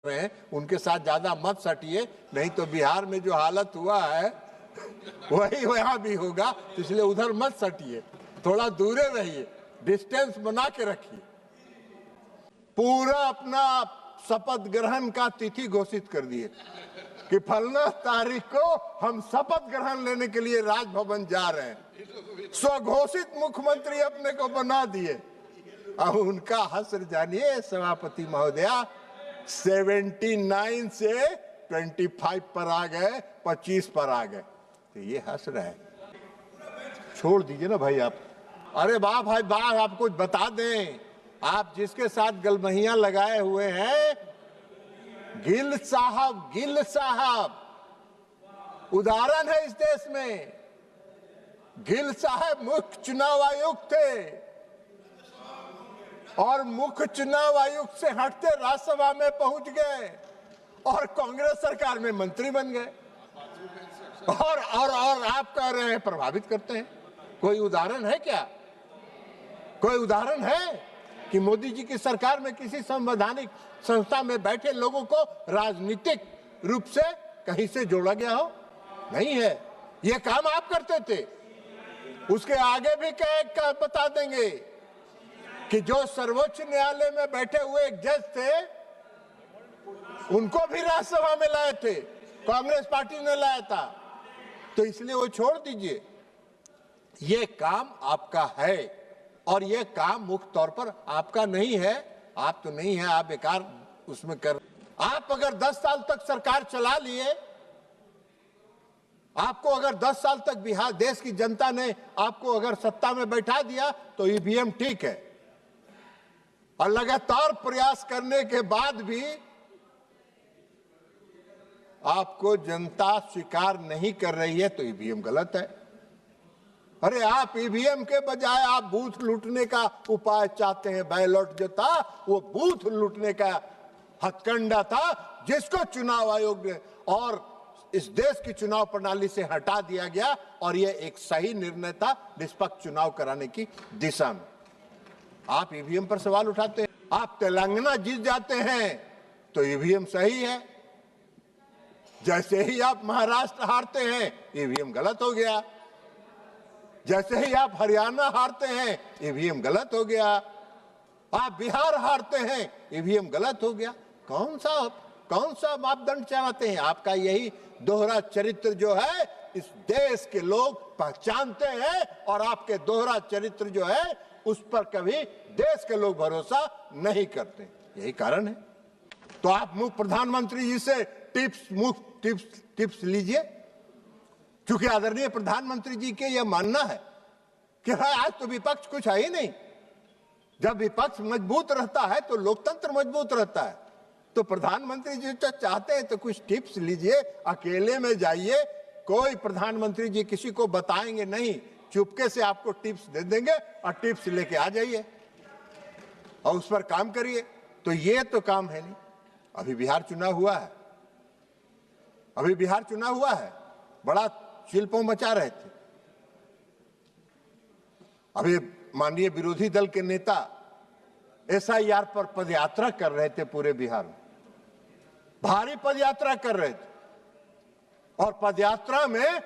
रहे हैं उनके साथ ज्यादा मत सटिए, नहीं तो बिहार में जो हालत हुआ है वही वहां भी होगा। तो इसलिए उधर मत सटिए, थोड़ा दूरे रहिए, डिस्टेंस बना के रखिए। पूरा अपना शपथ ग्रहण का तिथि घोषित कर दिए कि फलना तारीख को हम शपथ ग्रहण लेने के लिए राजभवन जा रहे हैं। स्वघोषित मुख्यमंत्री अपने को बना दिए। अब उनका हश्र जानिए सभापति महोदया, 79 से 25 पर आ गए, 25 पर आ गए, तो ये हंस रहे हैं। छोड़ दीजिए ना भाई आप। अरे वाह भाई वाह, आप कुछ बता दें। आप जिसके साथ गलमहियां लगाए हुए हैं, गिल साहब उदाहरण है इस देश में। गिल साहब मुख्य चुनाव आयुक्त थे और मुख्य चुनाव आयुक्त से हटते राज्यसभा में पहुंच गए और कांग्रेस सरकार में मंत्री बन गए। और आप कह रहे हैं प्रभावित करते हैं। कोई उदाहरण है क्या? कोई उदाहरण है कि मोदी जी की सरकार में किसी संवैधानिक संस्था में बैठे लोगों को राजनीतिक रूप से कहीं से जोड़ा गया हो? नहीं है। ये काम आप करते थे। उसके आगे भी क्या बता देंगे कि जो सर्वोच्च न्यायालय में बैठे हुए एक जज थे, उनको भी राज्यसभा में लाए थे, कांग्रेस पार्टी ने लाया था। तो इसलिए वो छोड़ दीजिए। ये काम आपका है और ये काम मुख्य तौर पर आपका नहीं है। आप तो नहीं है, आप बेकार उसमें कर। आप अगर 10 साल तक सरकार चला लिए, आपको अगर 10 साल तक बिहार देश की जनता ने आपको अगर सत्ता में बैठा दिया तो ईवीएम ठीक है। और लगातार प्रयास करने के बाद भी आपको जनता स्वीकार नहीं कर रही है तो ईवीएम गलत है। अरे आप ईवीएम के बजाय आप बूथ लूटने का उपाय चाहते हैं। बैलेट जो था वो बूथ लूटने का हथकंडा था, जिसको चुनाव आयोग ने और इस देश की चुनाव प्रणाली से हटा दिया गया। और ये एक सही निर्णय था निष्पक्ष चुनाव कराने की दिशा में। आप ईवीएम पर सवाल उठाते हैं। आप तेलंगाना जीत जाते हैं तो ईवीएम सही है, जैसे ही आप महाराष्ट्र हारते हैं ईवीएम गलत हो गया, जैसे ही आप हरियाणा हारते हैं ईवीएम गलत हो गया, आप बिहार हारते हैं ईवीएम गलत हो गया। कौन सा मापदंड चाहते हैं? आपका यही दोहरा चरित्र जो है इस देश के लोग पहचानते हैं और आपके दोहरा चरित्र जो है उस पर कभी देश के लोग भरोसा नहीं करते। यही कारण है। तो आप मुख्य प्रधानमंत्री जी से टिप्स लीजिए, क्योंकि आदरणीय प्रधानमंत्री जी के यह मानना है कि हाँ आज तो विपक्ष कुछ है ही नहीं। जब विपक्ष मजबूत रहता है तो लोकतंत्र मजबूत रहता है। तो प्रधानमंत्री जी तो चाहते हैं तो कुछ टिप्स लीजिए, अकेले में जाइए, कोई प्रधानमंत्री जी किसी को बताएंगे नहीं, चुपके से आपको टिप्स दे देंगे और टिप्स लेके आ जाइए और उस पर काम करिए। तो ये तो काम है नहीं। अभी बिहार चुनाव हुआ है, बड़ा शिल्पों मचा रहे थे। अभी माननीय विरोधी दल के नेता एसआईआर पर पदयात्रा कर रहे थे, पूरे बिहार में भारी पदयात्रा कर रहे थे। और पदयात्रा में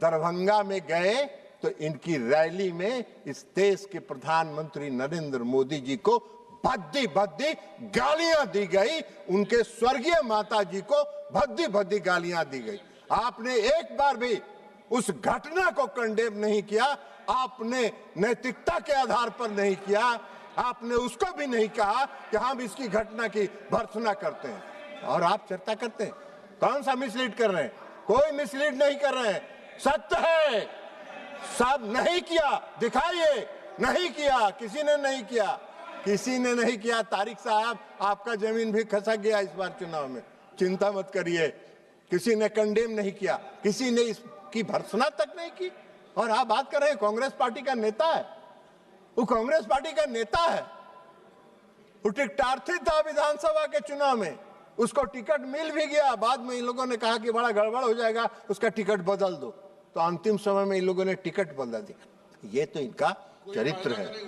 दरभंगा में गए तो इनकी रैली में इस देश के प्रधानमंत्री नरेंद्र मोदी जी को भद्दी गालियां दी गई। उनके स्वर्गीय माता जी को भद्दी गालियां दी गई। आपने एक बार भी उस घटना को कंडेम नहीं किया, आपने नैतिकता के आधार पर नहीं किया, आपने उसको भी नहीं कहा कि हम इसकी घटना की भर्त्सना करते हैं। और आप चर्चा करते हैं। कौन सा मिसलीड कर रहे हैं? कोई मिसलीड नहीं कर रहे हैं। सत्य है, सब नहीं किया, दिखाइए। नहीं किया, किसी ने नहीं किया। तारिक साहब, आपका जमीन भी खसक गया इस बार चुनाव में, चिंता मत करिए। किसी ने कंडेम नहीं किया, किसी ने इसकी भर्त्सना तक नहीं की। और आप बात कर रहे हैं कांग्रेस पार्टी का नेता है। वो कांग्रेस पार्टी का नेता है, वो टिकटार्थी था विधानसभा के चुनाव में, उसको टिकट मिल भी गया। बाद में इन लोगों ने कहा कि बड़ा गड़बड़ हो जाएगा, उसका टिकट बदल दो, तो अंतिम समय में इन लोगों ने टिकट बदल दिया। ये तो इनका चरित्र है।